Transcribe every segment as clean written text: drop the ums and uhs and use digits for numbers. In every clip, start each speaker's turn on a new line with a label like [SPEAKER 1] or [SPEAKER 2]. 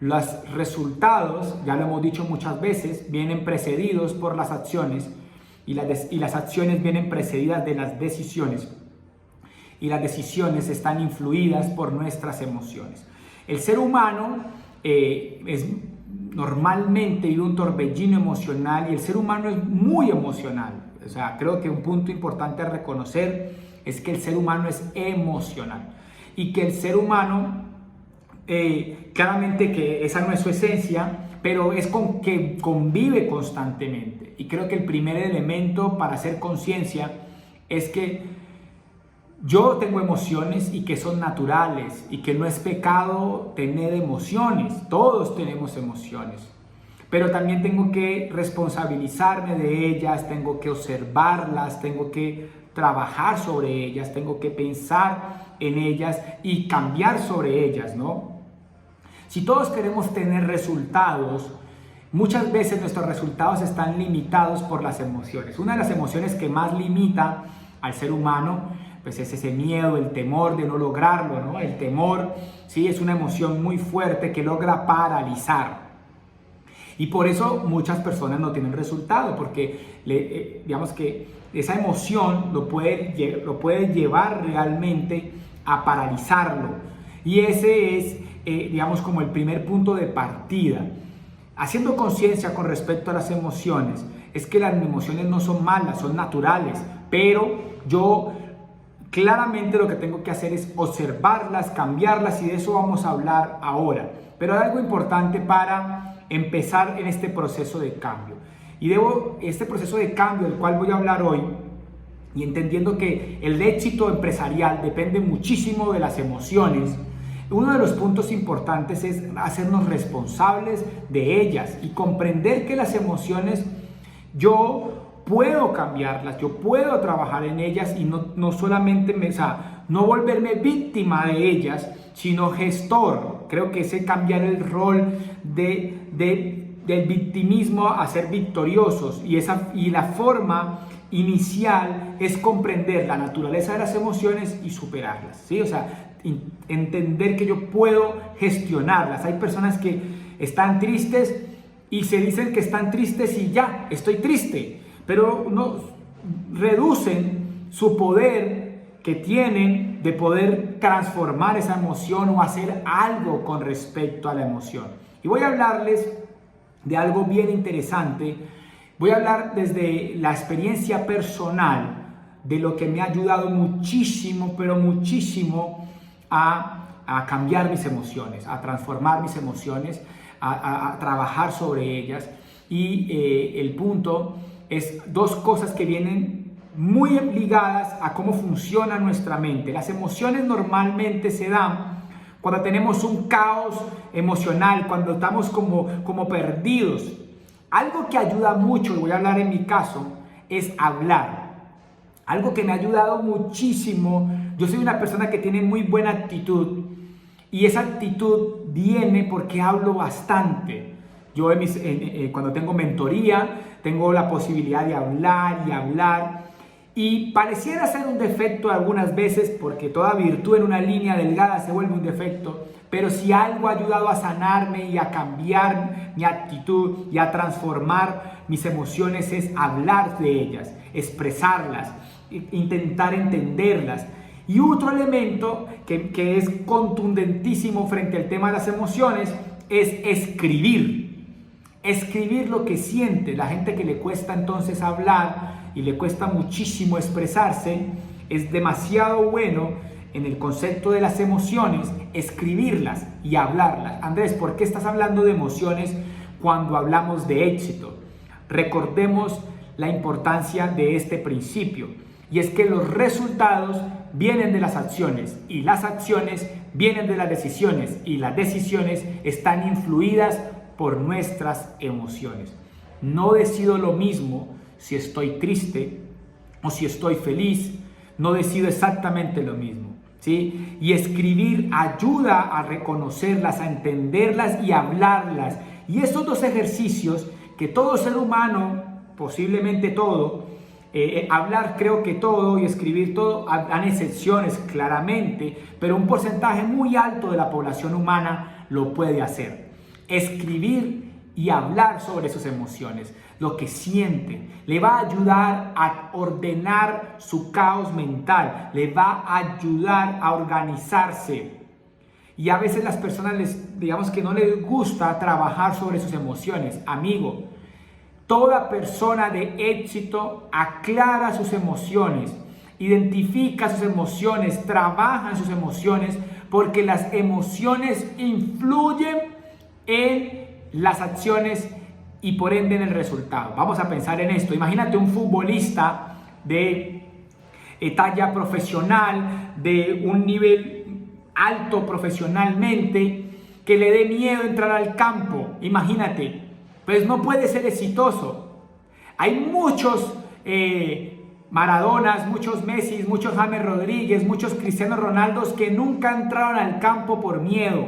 [SPEAKER 1] Los resultados, ya lo hemos dicho muchas veces, vienen precedidos por las acciones y las acciones vienen precedidas de las decisiones. Y las decisiones están influidas por nuestras emociones. El ser humano normalmente vive un torbellino emocional y el ser humano es muy emocional. O sea, creo que un punto importante a reconocer es que el ser humano es emocional y que el ser humano, claramente que esa no es su esencia, pero es con que convive constantemente. Y creo que el primer elemento para hacer conciencia es que yo tengo emociones y que son naturales y que no es pecado tener emociones. Todos tenemos emociones, pero también tengo que responsabilizarme de ellas, tengo que observarlas, tengo que trabajar sobre ellas, tengo que pensar en ellas y cambiar sobre ellas, ¿no? Si todos queremos tener resultados, muchas veces nuestros resultados están limitados por las emociones. Una de las emociones que más limita al ser humano pues es ese miedo, el temor de no lograrlo, ¿no? El temor, sí, es una emoción muy fuerte que logra paralizar. Y por eso muchas personas no tienen resultado, porque digamos que esa emoción lo puede llevar realmente a paralizarlo. Y ese es, digamos, como el primer punto de partida. Haciendo conciencia con respecto a las emociones, es que las emociones no son malas, son naturales, pero yo claramente lo que tengo que hacer es observarlas, cambiarlas y de eso vamos a hablar ahora. Pero hay algo importante para empezar en este proceso de cambio. Y este proceso de cambio del cual voy a hablar hoy, y entendiendo que el éxito empresarial depende muchísimo de las emociones, uno de los puntos importantes es hacernos responsables de ellas y comprender que las emociones yo puedo cambiarlas, yo puedo trabajar en ellas y no solamente no volverme víctima de ellas, sino gestor. Creo que ese cambiar el rol del victimismo a ser victoriosos y la forma inicial es comprender la naturaleza de las emociones y superarlas, ¿sí? O sea, entender que yo puedo gestionarlas. Hay personas que están tristes y se dicen que están tristes y ya, estoy triste. Pero no reducen su poder que tienen de poder transformar esa emoción o hacer algo con respecto a la emoción. Y voy a hablarles de algo bien interesante. Voy a hablar desde la experiencia personal de lo que me ha ayudado muchísimo, pero muchísimo a cambiar mis emociones, a transformar mis emociones, a trabajar sobre ellas. Y el punto es dos cosas que vienen muy ligadas a cómo funciona nuestra mente. Las emociones normalmente se dan cuando tenemos un caos emocional, cuando estamos como perdidos. Algo que ayuda mucho, y voy a hablar en mi caso, es hablar. Algo que me ha ayudado muchísimo. Yo soy una persona que tiene muy buena actitud y esa actitud viene porque hablo bastante. Yo cuando tengo mentoría, tengo la posibilidad de hablar y hablar y pareciera ser un defecto algunas veces porque toda virtud en una línea delgada se vuelve un defecto, pero si algo ha ayudado a sanarme y a cambiar mi actitud y a transformar mis emociones es hablar de ellas, expresarlas, intentar entenderlas. Y otro elemento que es contundentísimo frente al tema de las emociones es escribir. Escribir lo que siente. La gente que le cuesta entonces hablar y le cuesta muchísimo expresarse, es demasiado bueno en el concepto de las emociones escribirlas y hablarlas. Andrés, ¿por qué estás hablando de emociones cuando hablamos de éxito? Recordemos la importancia de este principio y es que los resultados vienen de las acciones y las acciones vienen de las decisiones y las decisiones están influidas por nuestras emociones. No decido lo mismo si estoy triste o si estoy feliz, no decido exactamente lo mismo, ¿sí? Y escribir ayuda a reconocerlas, a entenderlas y a hablarlas. Y estos dos ejercicios que todo ser humano, posiblemente todo, hablar creo que todo y escribir todo, han excepciones claramente, pero un porcentaje muy alto de la población humana lo puede hacer. escribir y hablar sobre sus emociones, lo que siente. Le va a ayudar a ordenar su caos mental, le va a ayudar a organizarse. Y a veces las personas digamos que no les gusta trabajar sobre sus emociones. Amigo, toda persona de éxito aclara sus emociones, identifica sus emociones, trabaja en sus emociones, porque las emociones influyen en las acciones y por ende en el resultado. Vamos a pensar en esto. Imagínate un futbolista de talla profesional, de un nivel alto profesionalmente, que le dé miedo entrar al campo. Imagínate, pues no puede ser exitoso. Hay muchos Maradonas, muchos Messi, muchos James Rodríguez, muchos Cristiano Ronaldos que nunca entraron al campo por miedo,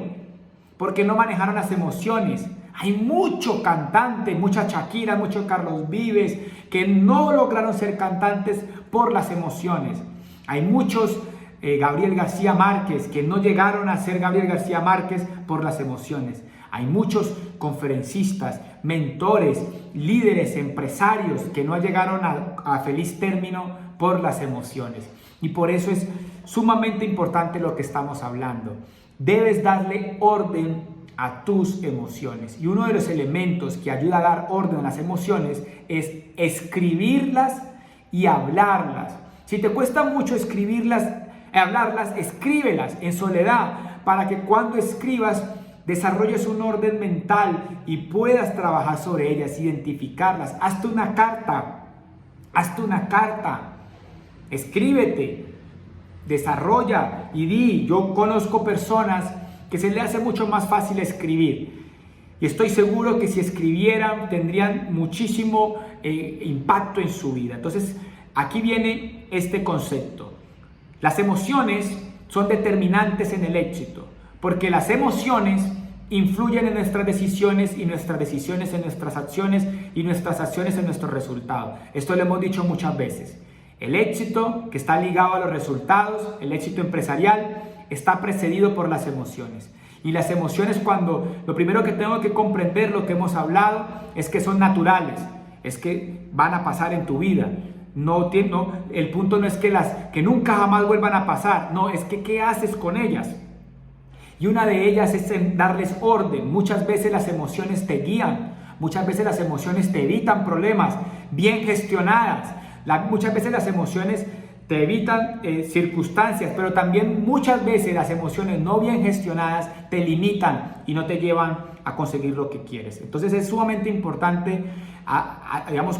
[SPEAKER 1] porque no manejaron las emociones. Hay mucho cantante, mucha Shakira, mucho Carlos Vives que no lograron ser cantantes por las emociones. Hay muchos Gabriel García Márquez que no llegaron a ser Gabriel García Márquez por las emociones. Hay muchos conferencistas, mentores, líderes, empresarios que no llegaron a feliz término por las emociones. Y por eso es sumamente importante lo que estamos hablando. Debes darle orden a tus emociones. Y uno de los elementos que ayuda a dar orden a las emociones es escribirlas y hablarlas. Si te cuesta mucho hablarlas, escríbelas en soledad para que cuando escribas desarrolles un orden mental y puedas trabajar sobre ellas, identificarlas. Hazte una carta, escríbete, desarrolla y di. Yo conozco personas que se les hace mucho más fácil escribir y estoy seguro que si escribieran tendrían muchísimo impacto en su vida. Entonces aquí viene este concepto. Las emociones son determinantes en el éxito, porque las emociones influyen en nuestras decisiones y nuestras decisiones en nuestras acciones y nuestras acciones en nuestros resultados. Esto lo hemos dicho muchas veces. El éxito que está ligado a los resultados, el éxito empresarial, está precedido por las emociones. Y las emociones, lo primero que tengo que comprender, lo que hemos hablado, es que son naturales, es que van a pasar en tu vida. El punto no es que nunca jamás vuelvan a pasar, no, es que ¿qué haces con ellas? Y una de ellas es en darles orden. Muchas veces las emociones te guían, muchas veces las emociones te evitan problemas bien gestionadas, muchas veces las emociones te evitan circunstancias, pero también muchas veces las emociones no bien gestionadas te limitan y no te llevan a conseguir lo que quieres. Entonces es sumamente importante, digamos,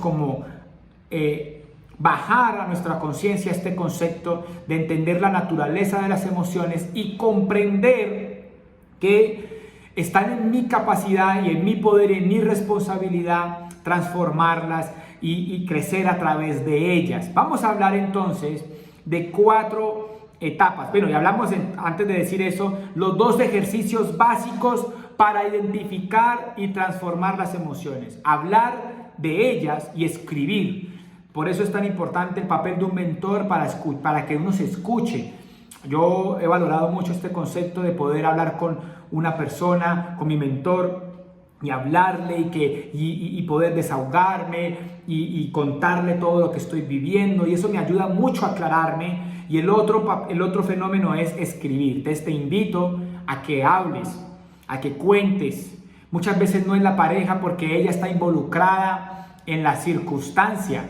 [SPEAKER 1] bajar a nuestra conciencia este concepto de entender la naturaleza de las emociones y comprender que están en mi capacidad y en mi poder y en mi responsabilidad transformarlas y crecer a través de ellas. Vamos a hablar entonces de 4 etapas. Bueno, y hablamos antes de decir eso, los 2 ejercicios básicos para identificar y transformar las emociones. Hablar de ellas y escribir. Por eso es tan importante el papel de un mentor para que uno se escuche. Yo he valorado mucho este concepto de poder hablar con una persona, con mi mentor, y hablarle y poder desahogarme y contarle todo lo que estoy viviendo. Y eso me ayuda mucho a aclararme. Y el otro fenómeno es escribir. Entonces te invito a que hables, a que cuentes. Muchas veces no es la pareja porque ella está involucrada en la circunstancia.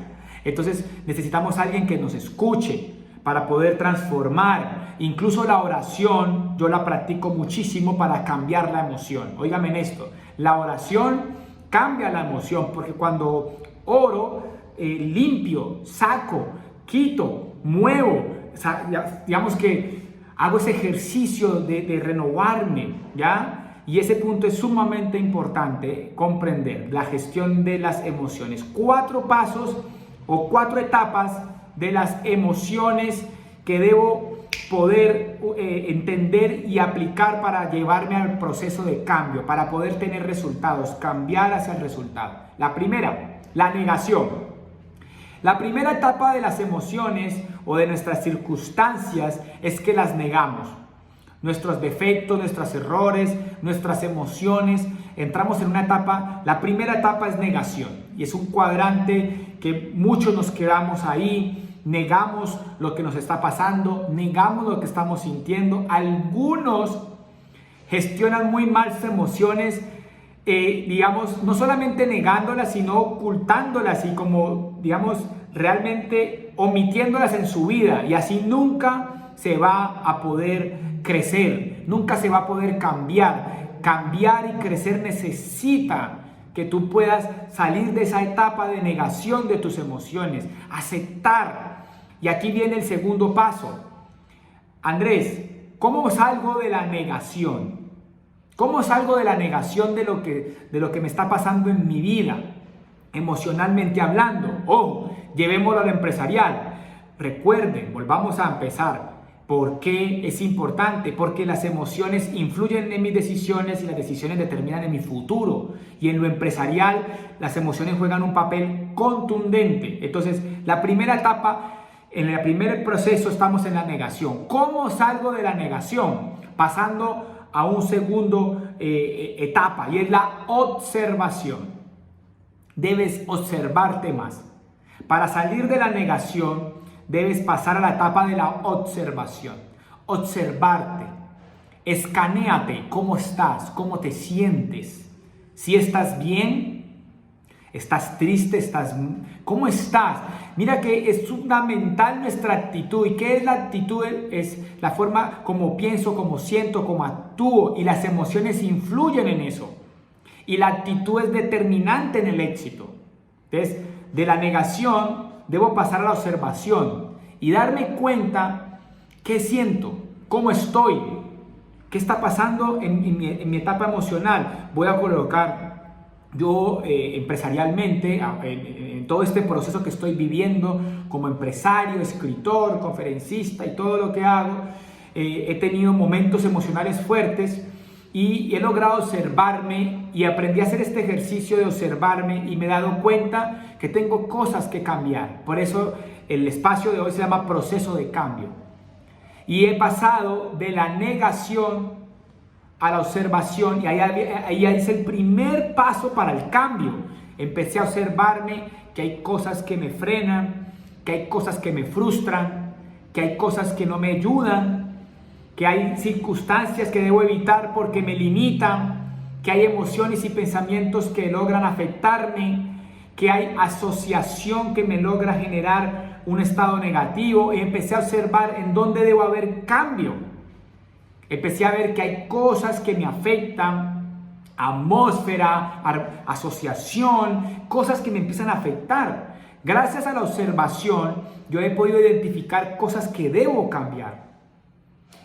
[SPEAKER 1] Entonces necesitamos a alguien que nos escuche para poder transformar. Incluso la oración yo la practico muchísimo para cambiar la emoción. Óigame en esto, la oración cambia la emoción porque cuando oro, limpio, saco, quito, muevo, digamos que hago ese ejercicio de renovarme, ¿ya? Y ese punto es sumamente importante comprender, la gestión de las emociones. 4 pasos o 4 etapas de las emociones que debo poder entender y aplicar para llevarme al proceso de cambio, para poder tener resultados, cambiar hacia el resultado. La primera, la negación. La primera etapa de las emociones o de nuestras circunstancias es que las negamos. nuestros defectos, nuestros errores, nuestras emociones. Entramos en una etapa, la primera etapa es negación, y es un cuadrante que muchos nos quedamos ahí, negamos lo que nos está pasando, negamos lo que estamos sintiendo. Algunos gestionan muy mal sus emociones, digamos, no solamente negándolas, sino ocultándolas y como, digamos, realmente omitiéndolas en su vida, y así nunca se va a poder crecer, nunca se va a poder cambiar. Cambiar y crecer necesita que tú puedas salir de esa etapa de negación de tus emociones, aceptar. Y aquí viene el segundo paso. Andrés, ¿cómo salgo de la negación? ¿Cómo salgo de la negación de lo que me está pasando en mi vida, emocionalmente hablando? Ojo, llevémoslo a lo empresarial. Recuerden, volvamos a empezar. ¿Por qué es importante? Porque las emociones influyen en mis decisiones y las decisiones determinan en mi futuro. Y en lo empresarial, las emociones juegan un papel contundente. Entonces, la primera etapa, en el primer proceso estamos en la negación. ¿Cómo salgo de la negación? Pasando a un segundo etapa, y es la observación. Debes observarte más. Para salir de la negación, debes pasar a la etapa de la observación. Observarte. Escanéate. ¿Cómo estás? ¿Cómo te sientes? Si estás bien, estás triste, ¿cómo estás? Mira que es fundamental nuestra actitud. ¿Y qué es la actitud? Es la forma como pienso, como siento, como actúo. Y las emociones influyen en eso. Y la actitud es determinante en el éxito. Entonces, de la negación debo pasar a la observación y darme cuenta qué siento, cómo estoy, qué está pasando en mi etapa emocional. Voy a colocar yo empresarialmente, en todo este proceso que estoy viviendo como empresario, escritor, conferencista y todo lo que hago, he tenido momentos emocionales fuertes y he logrado observarme, y aprendí a hacer este ejercicio de observarme y me he dado cuenta que tengo cosas que cambiar. Por eso el espacio de hoy se llama proceso de cambio. Y he pasado de la negación a la observación, y ahí es el primer paso para el cambio. Empecé a observarme que hay cosas que me frenan, que hay cosas que me frustran, que hay cosas que no me ayudan, que hay circunstancias que debo evitar porque me limitan, que hay emociones y pensamientos que logran afectarme, que hay asociación que me logra generar un estado negativo. Y empecé a observar en dónde debo haber cambio. Empecé a ver que hay cosas que me afectan, atmósfera, asociación, cosas que me empiezan a afectar. Gracias a la observación, yo he podido identificar cosas que debo cambiar.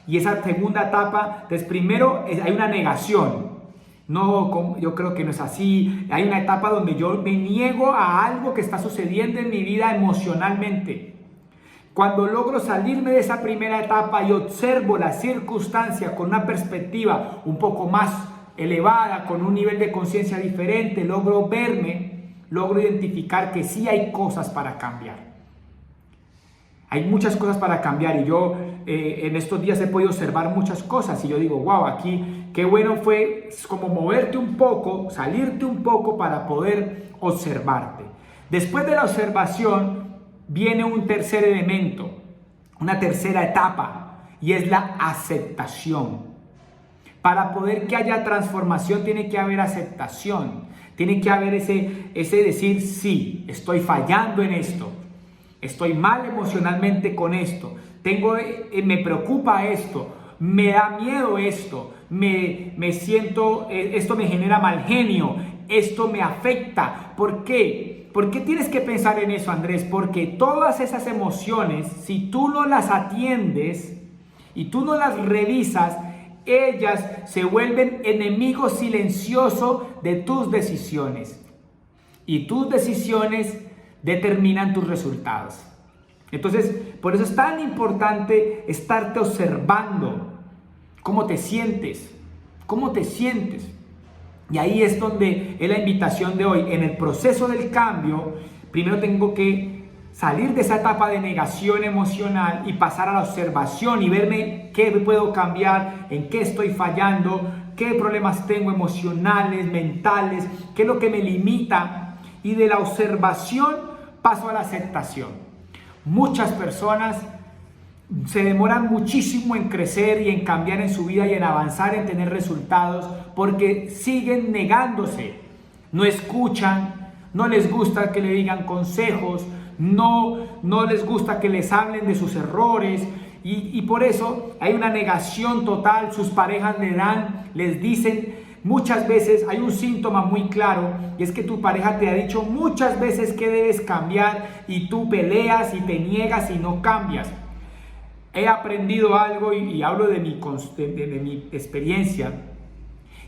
[SPEAKER 1] Y esa segunda etapa, entonces primero hay una negación. No, yo creo que no es así. Hay una etapa donde yo me niego a algo que está sucediendo en mi vida emocionalmente. Cuando logro salirme de esa primera etapa y observo la circunstancia con una perspectiva un poco más elevada, con un nivel de conciencia diferente, logro verme, logro identificar que sí hay cosas para cambiar. Hay muchas cosas para cambiar, y yo en estos días he podido observar muchas cosas y yo digo, wow, aquí qué bueno fue como moverte un poco, salirte un poco para poder observarte. Después de la observación viene un tercer elemento, una tercera etapa, y es la aceptación. Para poder que haya transformación tiene que haber aceptación, tiene que haber ese decir, sí, estoy fallando en esto. Estoy mal emocionalmente con esto, me preocupa esto, me da miedo esto, me siento, esto me genera mal genio, esto me afecta. ¿Por qué? ¿Por qué tienes que pensar en eso, Andrés? Porque todas esas emociones, si tú no las atiendes y tú no las revisas, ellas se vuelven enemigos silenciosos de tus decisiones. Y tus decisiones determinan tus resultados. Entonces, por eso es tan importante estarte observando cómo te sientes, y ahí es donde es la invitación de hoy. En el proceso del cambio, primero tengo que salir de esa etapa de negación emocional y pasar a la observación y verme qué puedo cambiar, en qué estoy fallando, qué problemas tengo emocionales, mentales, qué es lo que me limita. Y de la observación paso a la aceptación. Muchas personas se demoran muchísimo en crecer y en cambiar en su vida y en avanzar, en tener resultados, porque siguen negándose. No escuchan, no les gusta que le digan consejos, no les gusta que les hablen de sus errores y por eso hay una negación total. Sus parejas les dicen muchas veces, hay un síntoma muy claro y es que tu pareja te ha dicho muchas veces que debes cambiar y tú peleas y te niegas y no cambias. He aprendido algo y hablo de mi experiencia,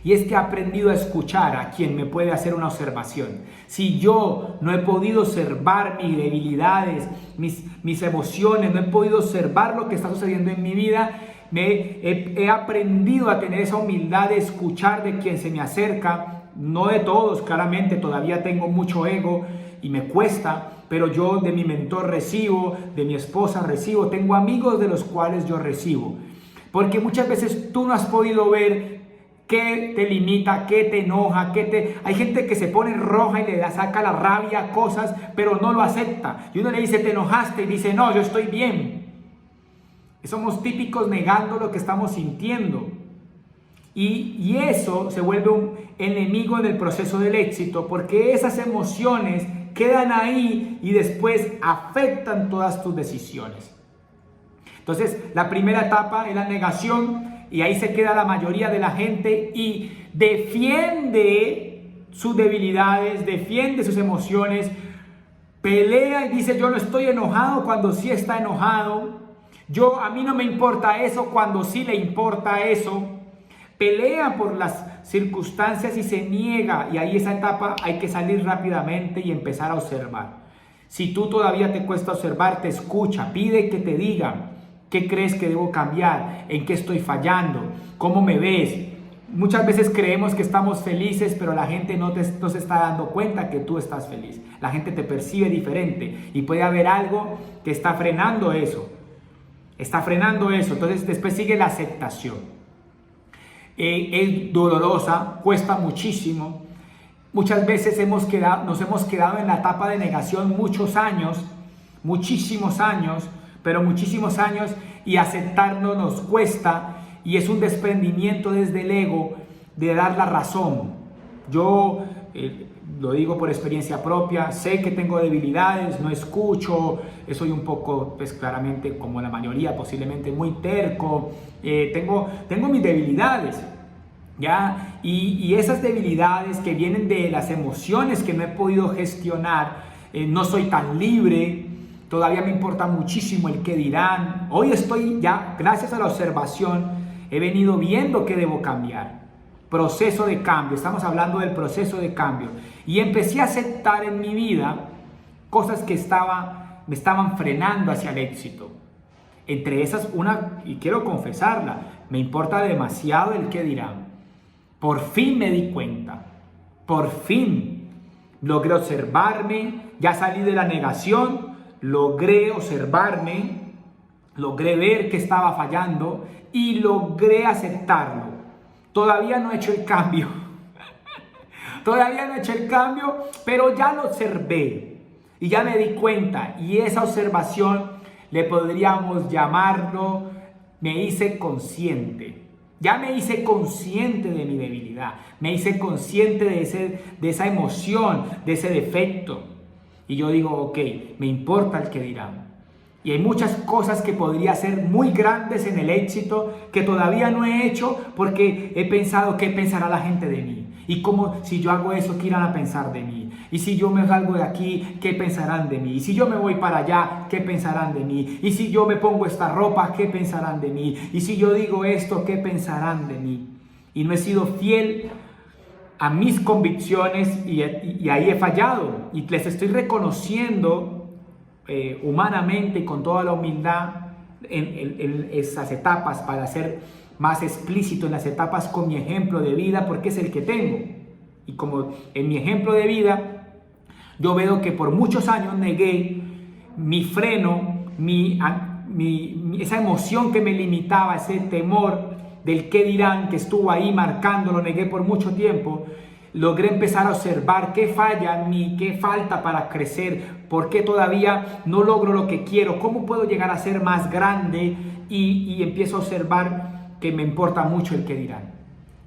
[SPEAKER 1] y es que he aprendido a escuchar a quien me puede hacer una observación. Si yo no he podido observar mis debilidades, mis emociones, no he podido observar lo que está sucediendo en mi vida, he aprendido a tener esa humildad de escuchar de quien se me acerca, no de todos, claramente todavía tengo mucho ego y me cuesta, pero yo de mi mentor recibo, de mi esposa recibo, tengo amigos de los cuales yo recibo. Porque muchas veces tú no has podido ver qué te limita, qué te enoja, Hay gente que se pone roja y le saca la rabia a cosas, pero no lo acepta. Y uno le dice, te enojaste, y dice, no, yo estoy bien. Somos típicos negando lo que estamos sintiendo. Y eso se vuelve un enemigo en el proceso del éxito, porque esas emociones quedan ahí y después afectan todas tus decisiones. Entonces, la primera etapa es la negación y ahí se queda la mayoría de la gente y defiende sus debilidades, defiende sus emociones, pelea y dice yo no estoy enojado cuando sí está enojado, a mí no me importa eso cuando sí le importa eso. Pelea por las circunstancias y se niega, y ahí esa etapa hay que salir rápidamente y empezar a observar. Si tú todavía te cuesta observar, te escucha, pide que te digan qué crees que debo cambiar, en qué estoy fallando, cómo me ves. Muchas veces creemos que estamos felices, pero la gente no se está dando cuenta que tú estás feliz. La gente te percibe diferente y puede haber algo que está frenando eso. Entonces después sigue la aceptación. Es dolorosa, cuesta muchísimo. Muchas veces nos hemos quedado en la etapa de negación muchísimos años, y aceptarlo nos cuesta, y es un desprendimiento desde el ego de dar la razón. Yo lo digo por experiencia propia, sé que tengo debilidades, no escucho, soy un poco, pues claramente como la mayoría, posiblemente muy terco, tengo mis debilidades, ¿ya? Y esas debilidades que vienen de las emociones que no he podido gestionar, no soy tan libre, todavía me importa muchísimo el qué dirán. Hoy estoy ya, gracias a la observación, he venido viendo qué debo cambiar. Proceso de cambio, estamos hablando del proceso de cambio. Y empecé a aceptar en mi vida cosas que me estaban frenando hacia el éxito. Entre esas, y quiero confesarla, me importa demasiado el qué dirán. Por fin me di cuenta, por fin logré observarme, ya salí de la negación, logré observarme, logré ver que estaba fallando y logré aceptarlo. Todavía no he hecho el cambio, pero ya lo observé y ya me di cuenta, y esa observación le podríamos llamarlo, me hice consciente. Ya me hice consciente de mi debilidad, me hice consciente de esa emoción, de ese defecto. Y yo digo, ok, me importa el que dirán. Y hay muchas cosas que podría ser muy grandes en el éxito que todavía no he hecho porque he pensado qué pensará la gente de mí. Y cómo, si yo hago eso, ¿qué irán a pensar de mí? Y si yo me salgo de aquí, ¿qué pensarán de mí? Y si yo me voy para allá, ¿qué pensarán de mí? Y si yo me pongo esta ropa, ¿qué pensarán de mí? Y si yo digo esto, ¿qué pensarán de mí? Y no he sido fiel a mis convicciones y ahí he fallado. Y les estoy reconociendo humanamente y con toda la humildad en esas etapas, para ser más explícito en las etapas con mi ejemplo de vida, porque es el que tengo. Y como en mi ejemplo de vida yo veo que por muchos años negué mi freno, esa emoción que me limitaba, ese temor del qué dirán que estuvo ahí marcando, lo negué por mucho tiempo, logré empezar a observar qué falla en mí, qué falta para crecer, por qué todavía no logro lo que quiero, cómo puedo llegar a ser más grande y empiezo a observar que me importa mucho el qué dirán.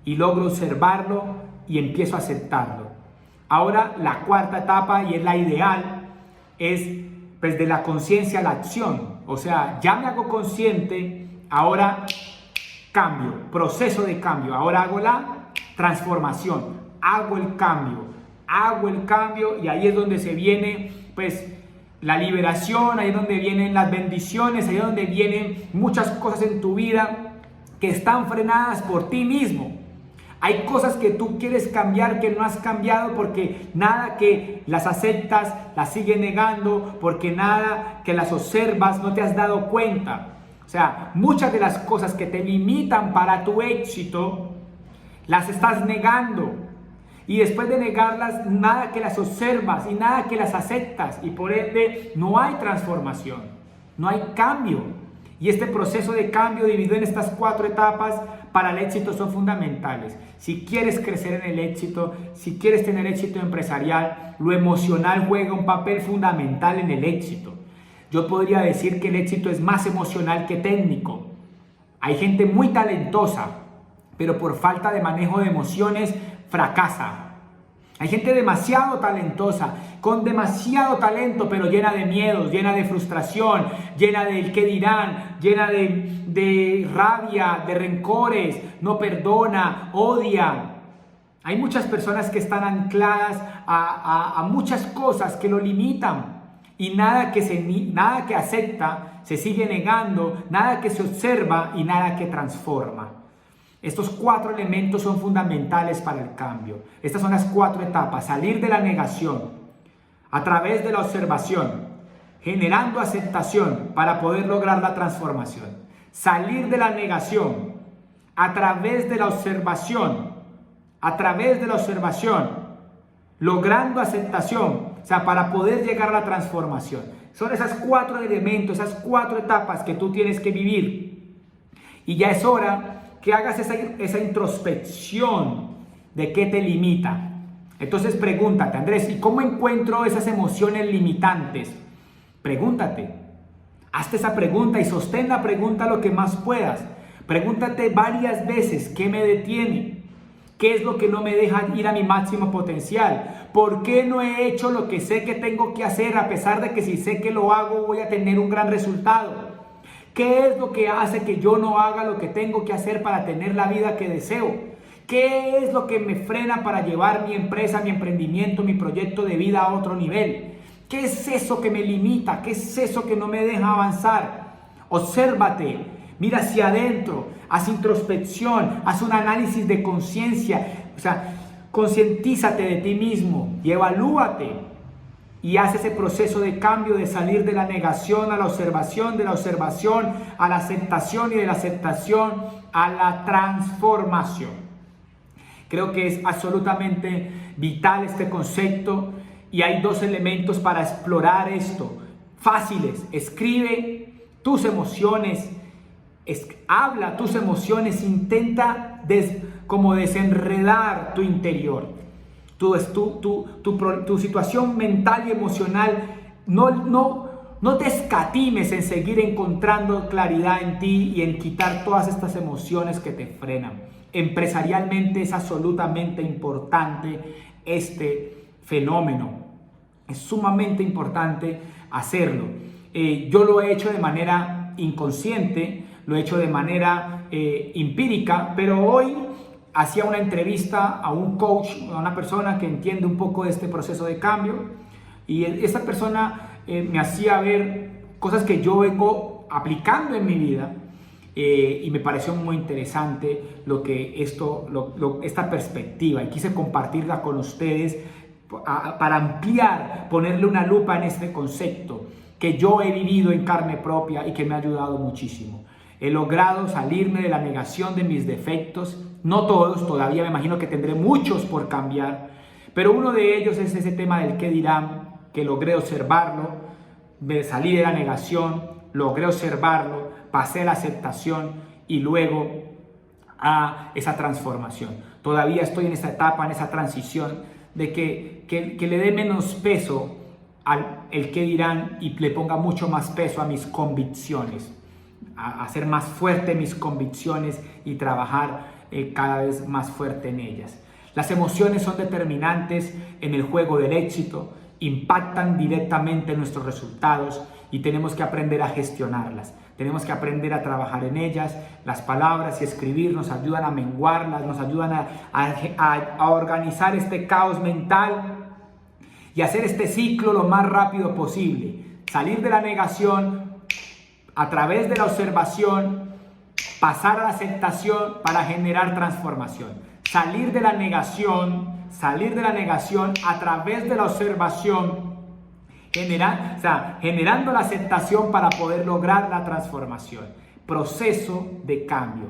[SPEAKER 1] Y logro observarlo y empiezo a aceptarlo. Ahora la cuarta etapa, y es la ideal, es pues de la conciencia a la acción. O sea, ya me hago consciente, ahora cambio, proceso de cambio. Ahora hago la transformación, hago el cambio y ahí es donde se viene pues la liberación, ahí es donde vienen las bendiciones, ahí es donde vienen muchas cosas en tu vida que están frenadas por ti mismo. Hay cosas que tú quieres cambiar que no has cambiado porque nada que las aceptas las sigues negando, porque nada que las observas no te has dado cuenta. O sea, muchas de las cosas que te limitan para tu éxito las estás negando. Y después de negarlas, nada que las observas y nada que las aceptas. Y por ende no hay transformación, no hay cambio. Y este proceso de cambio dividido en estas 4 etapas para el éxito son fundamentales. Si quieres crecer en el éxito, si quieres tener éxito empresarial, lo emocional juega un papel fundamental en el éxito. Yo podría decir que el éxito es más emocional que técnico. Hay gente muy talentosa, pero por falta de manejo de emociones fracasa. Hay gente demasiado talentosa, con demasiado talento, pero llena de miedos, llena de frustración, llena del qué dirán, llena de rabia, de rencores, no perdona, odia. Hay muchas personas que están ancladas a muchas cosas que lo limitan y nada que acepta se sigue negando, nada que se observa y nada que transforma. Estos 4 elementos son fundamentales para el cambio. Estas son las 4 etapas. Salir de la negación a través de la observación, generando aceptación para poder lograr la transformación. Salir de la negación a través de la observación, logrando aceptación, o sea, para poder llegar a la transformación. Son esas 4 elementos, esas 4 etapas que tú tienes que vivir. Y ya es hora que hagas esa introspección de qué te limita. Entonces pregúntate, Andrés, ¿y cómo encuentro esas emociones limitantes? Pregúntate, hazte esa pregunta y sostén la pregunta lo que más puedas. Pregúntate varias veces, ¿qué me detiene? ¿Qué es lo que no me deja ir a mi máximo potencial? ¿Por qué no he hecho lo que sé que tengo que hacer a pesar de que si sé que lo hago voy a tener un gran resultado? ¿Qué es lo que hace que yo no haga lo que tengo que hacer para tener la vida que deseo? ¿Qué es lo que me frena para llevar mi empresa, mi emprendimiento, mi proyecto de vida a otro nivel? ¿Qué es eso que me limita? ¿Qué es eso que no me deja avanzar? Obsérvate, mira hacia adentro, haz introspección, haz un análisis de conciencia, o sea, concientízate de ti mismo y evalúate. Y haz ese proceso de cambio, de salir de la negación a la observación, de la observación a la aceptación y de la aceptación a la transformación. Creo que es absolutamente vital este concepto y hay 2 elementos para explorar esto. Fáciles, escribe tus emociones, habla tus emociones, intenta como desenredar tu interior. Tu situación mental y emocional, no te escatimes en seguir encontrando claridad en ti y en quitar todas estas emociones que te frenan. Empresarialmente es absolutamente importante este fenómeno. Es sumamente importante hacerlo. Yo lo he hecho de manera inconsciente, lo he hecho de manera empírica, pero hoy hacía una entrevista a un coach, a una persona que entiende un poco de este proceso de cambio y esa persona me hacía ver cosas que yo vengo aplicando en mi vida y me pareció muy interesante esta perspectiva y quise compartirla con ustedes para ampliar, ponerle una lupa en este concepto que yo he vivido en carne propia y que me ha ayudado muchísimo. He logrado salirme de la negación de mis defectos, no todos, todavía me imagino que tendré muchos por cambiar, pero uno de ellos es ese tema del qué dirán, que logré observarlo, salí de la negación, logré observarlo, pasé a la aceptación y luego a esa transformación. Todavía estoy en esa etapa, en esa transición de que le dé menos peso al el que dirán y le ponga mucho más peso a mis convicciones, a hacer más fuerte mis convicciones y trabajar cada vez más fuerte en ellas. Las emociones son determinantes en el juego del éxito, impactan directamente en nuestros resultados y tenemos que aprender a gestionarlas. Tenemos que aprender a trabajar en ellas. Las palabras y escribir nos ayudan a menguarlas, nos ayudan a organizar este caos mental y hacer este ciclo lo más rápido posible. Salir de la negación a través de la observación, pasar a la aceptación para generar transformación. Salir de la negación a través de la observación, generando la aceptación para poder lograr la transformación. Proceso de cambio.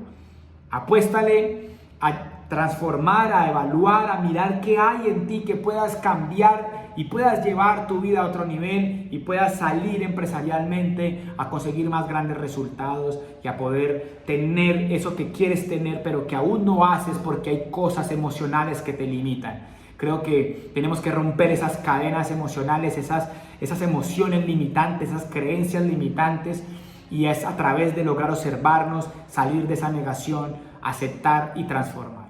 [SPEAKER 1] Apuéstale a transformar, a evaluar, a mirar qué hay en ti que puedas cambiar y puedas llevar tu vida a otro nivel y puedas salir empresarialmente a conseguir más grandes resultados y a poder tener eso que quieres tener pero que aún no haces porque hay cosas emocionales que te limitan. Creo que tenemos que romper esas cadenas emocionales, esas emociones limitantes, esas creencias limitantes, y es a través de lograr observarnos, salir de esa negación, aceptar y transformar.